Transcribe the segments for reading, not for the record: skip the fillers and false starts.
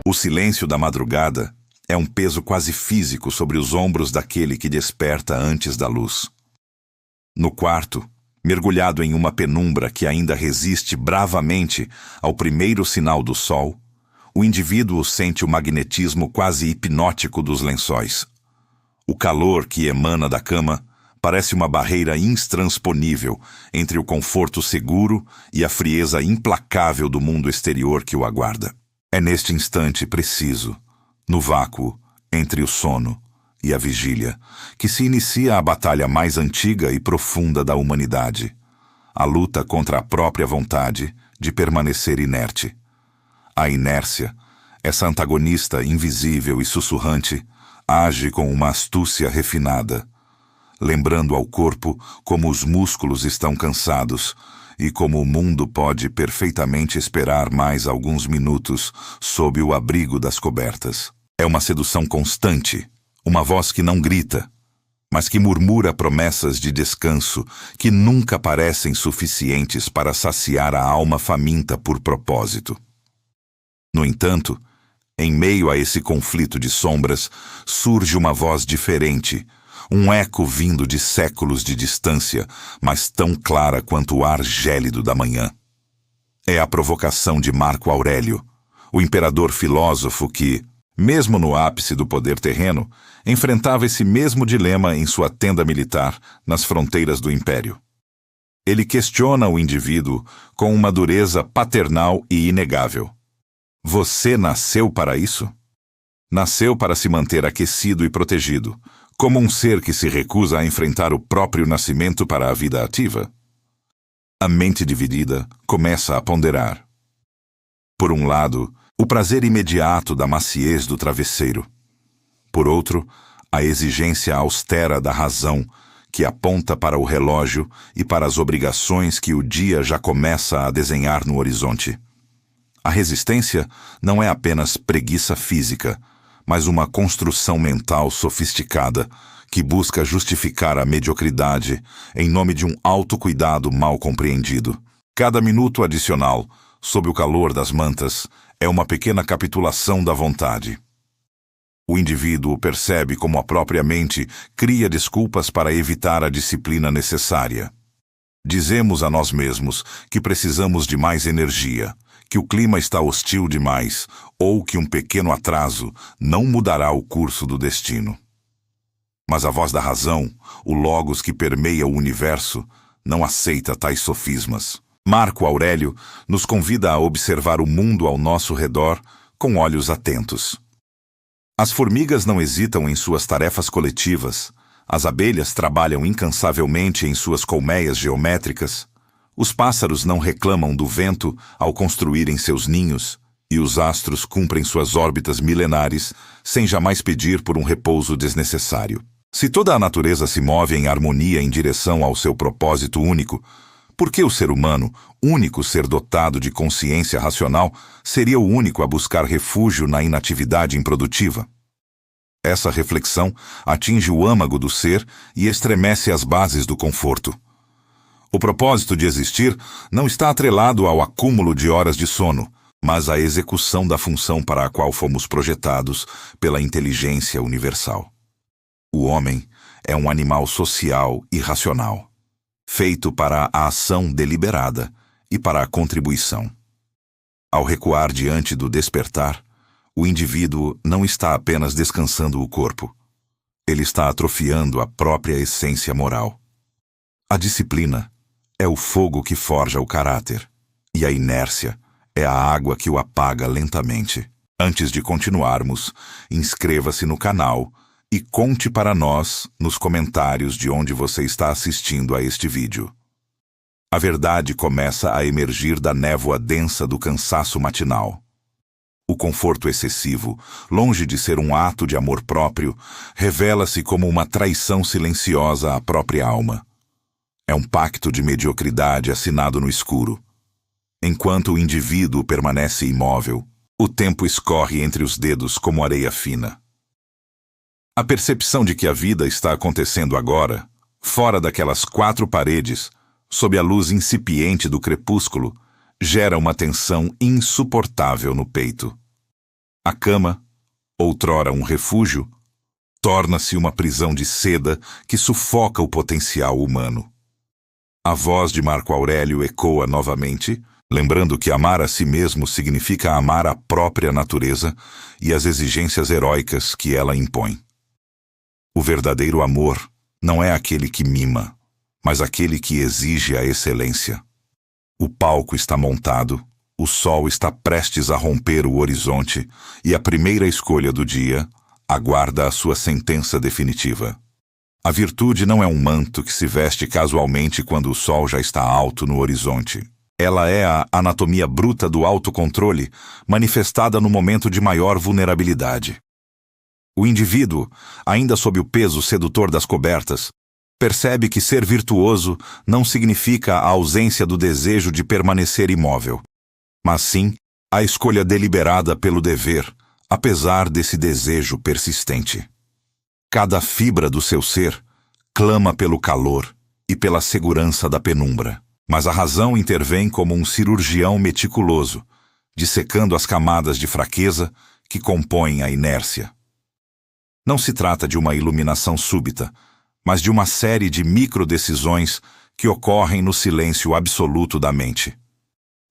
O silêncio da madrugada é um peso quase físico sobre os ombros daquele que desperta antes da luz. No quarto, mergulhado em uma penumbra que ainda resiste bravamente ao primeiro sinal do sol, o indivíduo sente o magnetismo quase hipnótico dos lençóis. O calor que emana da cama parece uma barreira intransponível entre o conforto seguro e a frieza implacável do mundo exterior que o aguarda. É neste instante preciso, no vácuo entre o sono e a vigília, que se inicia a batalha mais antiga e profunda da humanidade, a luta contra a própria vontade de permanecer inerte. A inércia, essa antagonista invisível e sussurrante, age com uma astúcia refinada, lembrando ao corpo como os músculos estão cansados e como o mundo pode perfeitamente esperar mais alguns minutos sob o abrigo das cobertas. É uma sedução constante, uma voz que não grita, mas que murmura promessas de descanso que nunca parecem suficientes para saciar a alma faminta por propósito. No entanto, em meio a esse conflito de sombras, surge uma voz diferente, um eco vindo de séculos de distância, mas tão clara quanto o ar gélido da manhã. É a provocação de Marco Aurélio, o imperador filósofo que, mesmo no ápice do poder terreno, enfrentava esse mesmo dilema em sua tenda militar nas fronteiras do império. Ele questiona o indivíduo com uma dureza paternal e inegável. Você nasceu para isso? Nasceu para se manter aquecido e protegido, como um ser que se recusa a enfrentar o próprio nascimento para a vida ativa? A mente dividida começa a ponderar. Por um lado, o prazer imediato da maciez do travesseiro. Por outro, a exigência austera da razão, que aponta para o relógio e para as obrigações que o dia já começa a desenhar no horizonte. A resistência não é apenas preguiça física, mas uma construção mental sofisticada que busca justificar a mediocridade em nome de um autocuidado mal compreendido. Cada minuto adicional, sob o calor das mantas, é uma pequena capitulação da vontade. O indivíduo percebe como a própria mente cria desculpas para evitar a disciplina necessária. Dizemos a nós mesmos que precisamos de mais energia, que o clima está hostil demais ou que um pequeno atraso não mudará o curso do destino. Mas a voz da razão, o logos que permeia o universo, não aceita tais sofismas. Marco Aurélio nos convida a observar o mundo ao nosso redor com olhos atentos. As formigas não hesitam em suas tarefas coletivas, as abelhas trabalham incansavelmente em suas colmeias geométricas, os pássaros não reclamam do vento ao construírem seus ninhos, e os astros cumprem suas órbitas milenares sem jamais pedir por um repouso desnecessário. Se toda a natureza se move em harmonia em direção ao seu propósito único, por que o ser humano, único ser dotado de consciência racional, seria o único a buscar refúgio na inatividade improdutiva? Essa reflexão atinge o âmago do ser e estremece as bases do conforto. O propósito de existir não está atrelado ao acúmulo de horas de sono, mas à execução da função para a qual fomos projetados pela inteligência universal. O homem é um animal social e racional, feito para a ação deliberada e para a contribuição. Ao recuar diante do despertar, o indivíduo não está apenas descansando o corpo, ele está atrofiando a própria essência moral. A disciplina é o fogo que forja o caráter, e a inércia é a água que o apaga lentamente. Antes de continuarmos, inscreva-se no canal e conte para nós nos comentários de onde você está assistindo a este vídeo. A verdade começa a emergir da névoa densa do cansaço matinal. O conforto excessivo, longe de ser um ato de amor próprio, revela-se como uma traição silenciosa à própria alma. É um pacto de mediocridade assinado no escuro. Enquanto o indivíduo permanece imóvel, o tempo escorre entre os dedos como areia fina. A percepção de que a vida está acontecendo agora, fora daquelas quatro paredes, sob a luz incipiente do crepúsculo, gera uma tensão insuportável no peito. A cama, outrora um refúgio, torna-se uma prisão de seda que sufoca o potencial humano. A voz de Marco Aurélio ecoa novamente, lembrando que amar a si mesmo significa amar a própria natureza e as exigências heróicas que ela impõe. O verdadeiro amor não é aquele que mima, mas aquele que exige a excelência. O palco está montado, o sol está prestes a romper o horizonte e a primeira escolha do dia aguarda a sua sentença definitiva. A virtude não é um manto que se veste casualmente quando o sol já está alto no horizonte. Ela é a anatomia bruta do autocontrole, manifestada no momento de maior vulnerabilidade. O indivíduo, ainda sob o peso sedutor das cobertas, percebe que ser virtuoso não significa a ausência do desejo de permanecer imóvel, mas sim a escolha deliberada pelo dever, apesar desse desejo persistente. Cada fibra do seu ser clama pelo calor e pela segurança da penumbra, mas a razão intervém como um cirurgião meticuloso, dissecando as camadas de fraqueza que compõem a inércia. Não se trata de uma iluminação súbita, mas de uma série de microdecisões que ocorrem no silêncio absoluto da mente.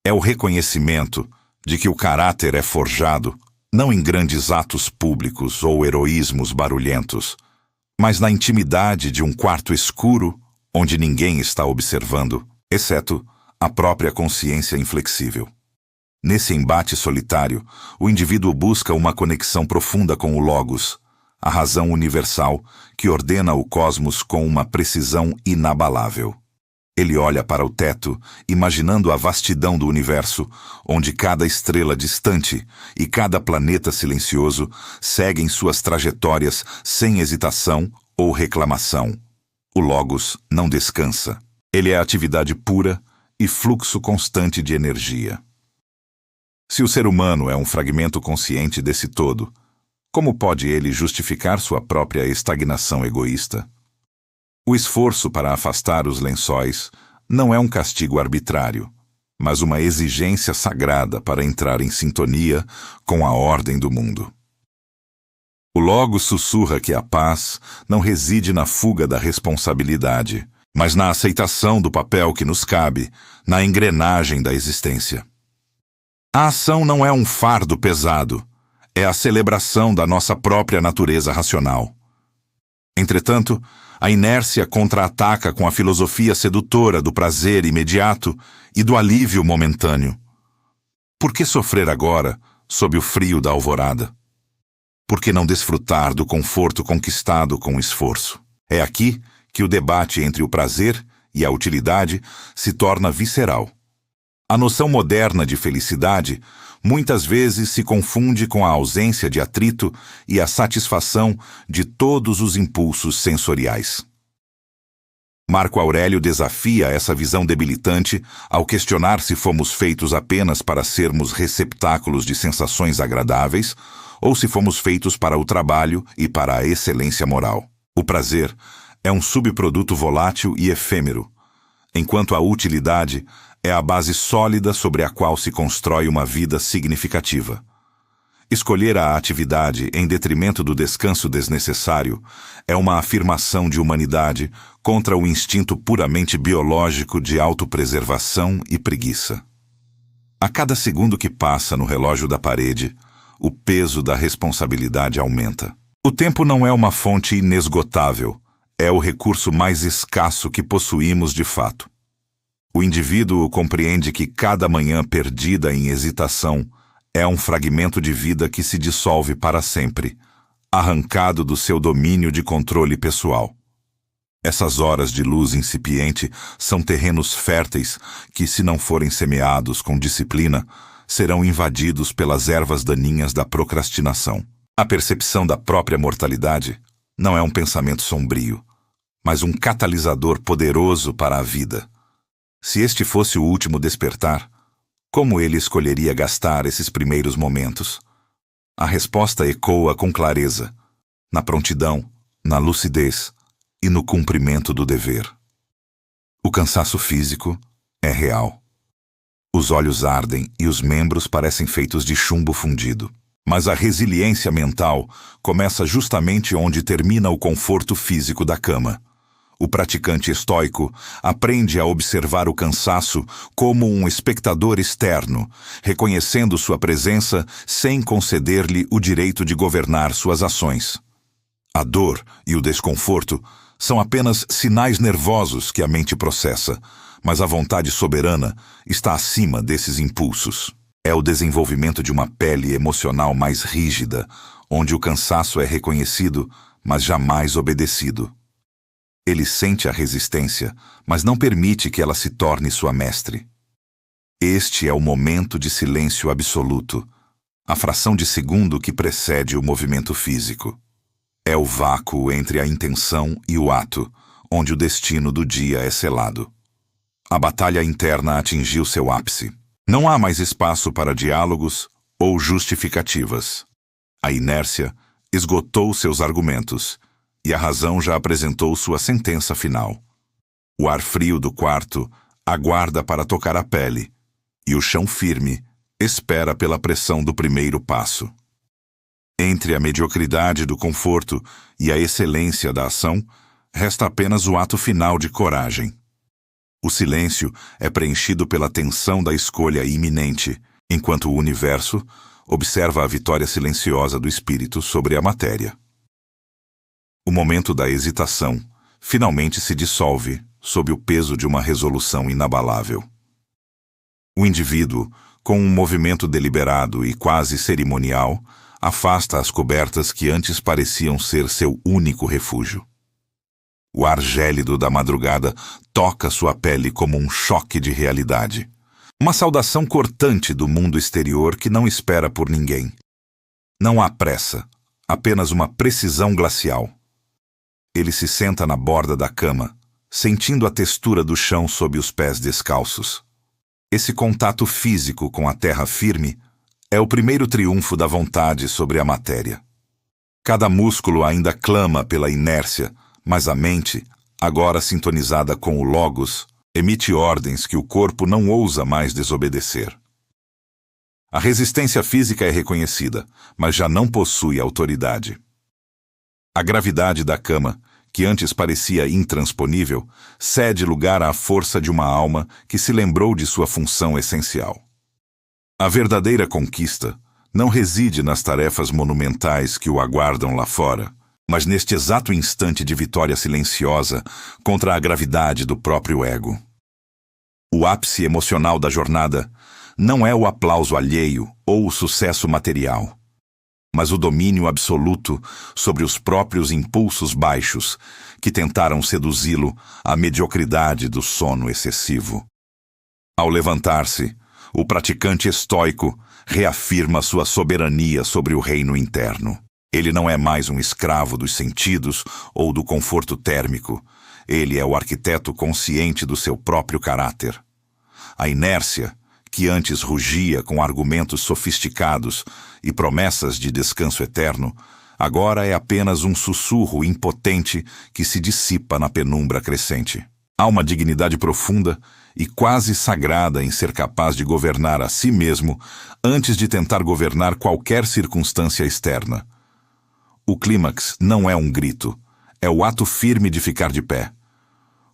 É o reconhecimento de que o caráter é forjado não em grandes atos públicos ou heroísmos barulhentos, mas na intimidade de um quarto escuro onde ninguém está observando, exceto a própria consciência inflexível. Nesse embate solitário, o indivíduo busca uma conexão profunda com o Logos, a razão universal que ordena o cosmos com uma precisão inabalável. Ele olha para o teto, imaginando a vastidão do universo, onde cada estrela distante e cada planeta silencioso seguem suas trajetórias sem hesitação ou reclamação. O Logos não descansa. Ele é atividade pura e fluxo constante de energia. Se o ser humano é um fragmento consciente desse todo, como pode ele justificar sua própria estagnação egoísta? O esforço para afastar os lençóis não é um castigo arbitrário, mas uma exigência sagrada para entrar em sintonia com a ordem do mundo. O Logos sussurra que a paz não reside na fuga da responsabilidade, mas na aceitação do papel que nos cabe, na engrenagem da existência. A ação não é um fardo pesado, é a celebração da nossa própria natureza racional. Entretanto, a inércia contra-ataca com a filosofia sedutora do prazer imediato e do alívio momentâneo. Por que sofrer agora, sob o frio da alvorada? Por que não desfrutar do conforto conquistado com esforço? É aqui que o debate entre o prazer e a utilidade se torna visceral. A noção moderna de felicidade muitas vezes se confunde com a ausência de atrito e a satisfação de todos os impulsos sensoriais. Marco Aurélio desafia essa visão debilitante ao questionar se fomos feitos apenas para sermos receptáculos de sensações agradáveis ou se fomos feitos para o trabalho e para a excelência moral. O prazer é um subproduto volátil e efêmero, enquanto a utilidade é a base sólida sobre a qual se constrói uma vida significativa. Escolher a atividade em detrimento do descanso desnecessário é uma afirmação de humanidade contra o instinto puramente biológico de autopreservação e preguiça. A cada segundo que passa no relógio da parede, o peso da responsabilidade aumenta. O tempo não é uma fonte inesgotável, é o recurso mais escasso que possuímos de fato. O indivíduo compreende que cada manhã perdida em hesitação é um fragmento de vida que se dissolve para sempre, arrancado do seu domínio de controle pessoal. Essas horas de luz incipiente são terrenos férteis que, se não forem semeados com disciplina, serão invadidos pelas ervas daninhas da procrastinação. A percepção da própria mortalidade não é um pensamento sombrio, mas um catalisador poderoso para a vida. Se este fosse o último despertar, como ele escolheria gastar esses primeiros momentos? A resposta ecoa com clareza, na prontidão, na lucidez e no cumprimento do dever. O cansaço físico é real. Os olhos ardem e os membros parecem feitos de chumbo fundido. Mas a resiliência mental começa justamente onde termina o conforto físico da cama. O praticante estoico aprende a observar o cansaço como um espectador externo, reconhecendo sua presença sem conceder-lhe o direito de governar suas ações. A dor e o desconforto são apenas sinais nervosos que a mente processa, mas a vontade soberana está acima desses impulsos. É o desenvolvimento de uma pele emocional mais rígida, onde o cansaço é reconhecido, mas jamais obedecido. Ele sente a resistência, mas não permite que ela se torne sua mestre. Este é o momento de silêncio absoluto, a fração de segundo que precede o movimento físico. É o vácuo entre a intenção e o ato, onde o destino do dia é selado. A batalha interna atingiu seu ápice. Não há mais espaço para diálogos ou justificativas. A inércia esgotou seus argumentos e a razão já apresentou sua sentença final. O ar frio do quarto aguarda para tocar a pele e o chão firme espera pela pressão do primeiro passo. Entre a mediocridade do conforto e a excelência da ação, resta apenas o ato final de coragem. O silêncio é preenchido pela tensão da escolha iminente, enquanto o universo observa a vitória silenciosa do espírito sobre a matéria. O momento da hesitação finalmente se dissolve sob o peso de uma resolução inabalável. O indivíduo, com um movimento deliberado e quase cerimonial, afasta as cobertas que antes pareciam ser seu único refúgio. O ar gélido da madrugada toca sua pele como um choque de realidade. Uma saudação cortante do mundo exterior que não espera por ninguém. Não há pressa, apenas uma precisão glacial. Ele se senta na borda da cama, sentindo a textura do chão sob os pés descalços. Esse contato físico com a terra firme é o primeiro triunfo da vontade sobre a matéria. Cada músculo ainda clama pela inércia, mas a mente, agora sintonizada com o Logos, emite ordens que o corpo não ousa mais desobedecer. A resistência física é reconhecida, mas já não possui autoridade. A gravidade da cama, que antes parecia intransponível, cede lugar à força de uma alma que se lembrou de sua função essencial. A verdadeira conquista não reside nas tarefas monumentais que o aguardam lá fora, mas neste exato instante de vitória silenciosa contra a gravidade do próprio ego. O ápice emocional da jornada não é o aplauso alheio ou o sucesso material, mas o domínio absoluto sobre os próprios impulsos baixos que tentaram seduzi-lo à mediocridade do sono excessivo. Ao levantar-se, o praticante estoico reafirma sua soberania sobre o reino interno. Ele não é mais um escravo dos sentidos ou do conforto térmico. Ele é o arquiteto consciente do seu próprio caráter. A inércia, que antes rugia com argumentos sofisticados e promessas de descanso eterno, agora é apenas um sussurro impotente que se dissipa na penumbra crescente. Há uma dignidade profunda e quase sagrada em ser capaz de governar a si mesmo antes de tentar governar qualquer circunstância externa. O clímax não é um grito, é o ato firme de ficar de pé.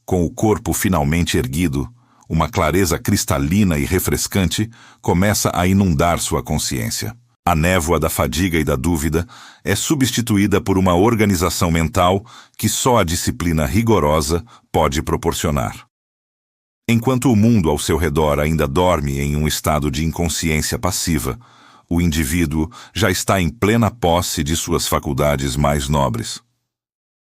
Com o corpo finalmente erguido, uma clareza cristalina e refrescante começa a inundar sua consciência. A névoa da fadiga e da dúvida é substituída por uma organização mental que só a disciplina rigorosa pode proporcionar. Enquanto o mundo ao seu redor ainda dorme em um estado de inconsciência passiva, o indivíduo já está em plena posse de suas faculdades mais nobres.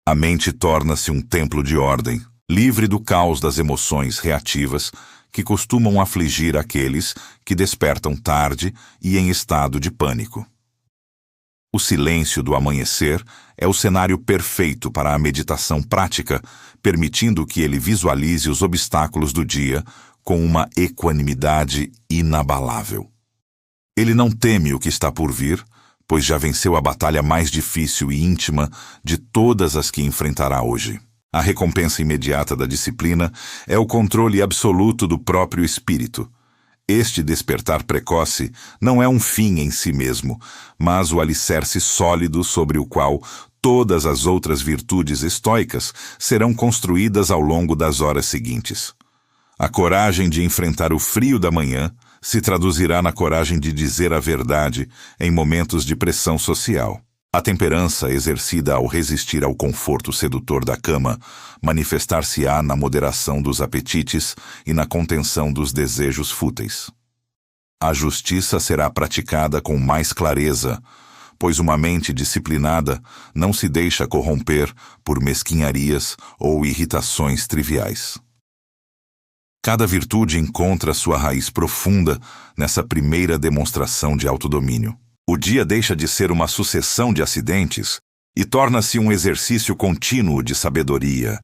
A mente torna-se um templo de ordem, livre do caos das emoções reativas que costumam afligir aqueles que despertam tarde e em estado de pânico. O silêncio do amanhecer é o cenário perfeito para a meditação prática, permitindo que ele visualize os obstáculos do dia com uma equanimidade inabalável. Ele não teme o que está por vir, pois já venceu a batalha mais difícil e íntima de todas as que enfrentará hoje. A recompensa imediata da disciplina é o controle absoluto do próprio espírito. Este despertar precoce não é um fim em si mesmo, mas o alicerce sólido sobre o qual todas as outras virtudes estoicas serão construídas ao longo das horas seguintes. A coragem de enfrentar o frio da manhã se traduzirá na coragem de dizer a verdade em momentos de pressão social. A temperança exercida ao resistir ao conforto sedutor da cama manifestar-se-á na moderação dos apetites e na contenção dos desejos fúteis. A justiça será praticada com mais clareza, pois uma mente disciplinada não se deixa corromper por mesquinharias ou irritações triviais. Cada virtude encontra sua raiz profunda nessa primeira demonstração de autodomínio. O dia deixa de ser uma sucessão de acidentes e torna-se um exercício contínuo de sabedoria,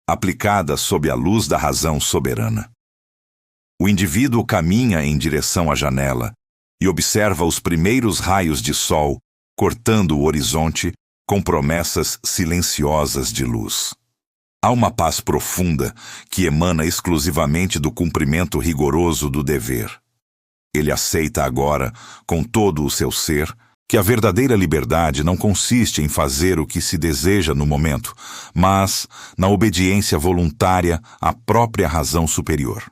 aplicada sob a luz da razão soberana. O indivíduo caminha em direção à janela e observa os primeiros raios de sol cortando o horizonte com promessas silenciosas de luz. Há uma paz profunda que emana exclusivamente do cumprimento rigoroso do dever. Ele aceita agora, com todo o seu ser, que a verdadeira liberdade não consiste em fazer o que se deseja no momento, mas na obediência voluntária à própria razão superior.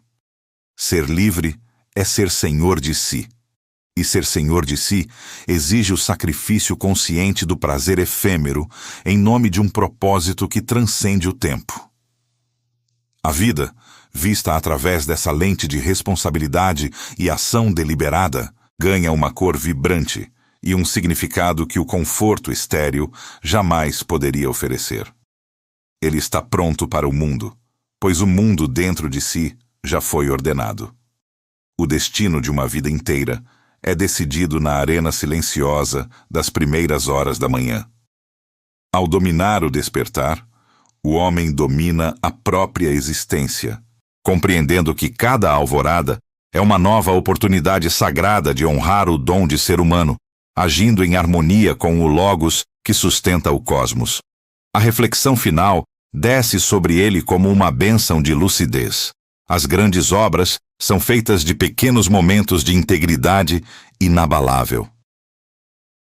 Ser livre é ser senhor de si. E ser senhor de si exige o sacrifício consciente do prazer efêmero em nome de um propósito que transcende o tempo. A vida, vista através dessa lente de responsabilidade e ação deliberada, ganha uma cor vibrante e um significado que o conforto estéril jamais poderia oferecer. Ele está pronto para o mundo, pois o mundo dentro de si já foi ordenado. O destino de uma vida inteira é decidido na arena silenciosa das primeiras horas da manhã. Ao dominar o despertar, o homem domina a própria existência, compreendendo que cada alvorada é uma nova oportunidade sagrada de honrar o dom de ser humano, agindo em harmonia com o Logos que sustenta o cosmos. A reflexão final desce sobre ele como uma bênção de lucidez. As grandes obras são feitas de pequenos momentos de integridade inabalável.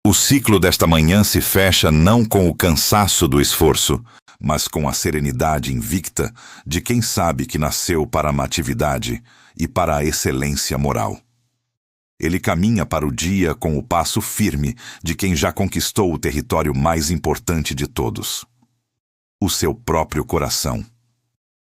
O ciclo desta manhã se fecha não com o cansaço do esforço, mas com a serenidade invicta de quem sabe que nasceu para a atividade e para a excelência moral. Ele caminha para o dia com o passo firme de quem já conquistou o território mais importante de todos: o seu próprio coração.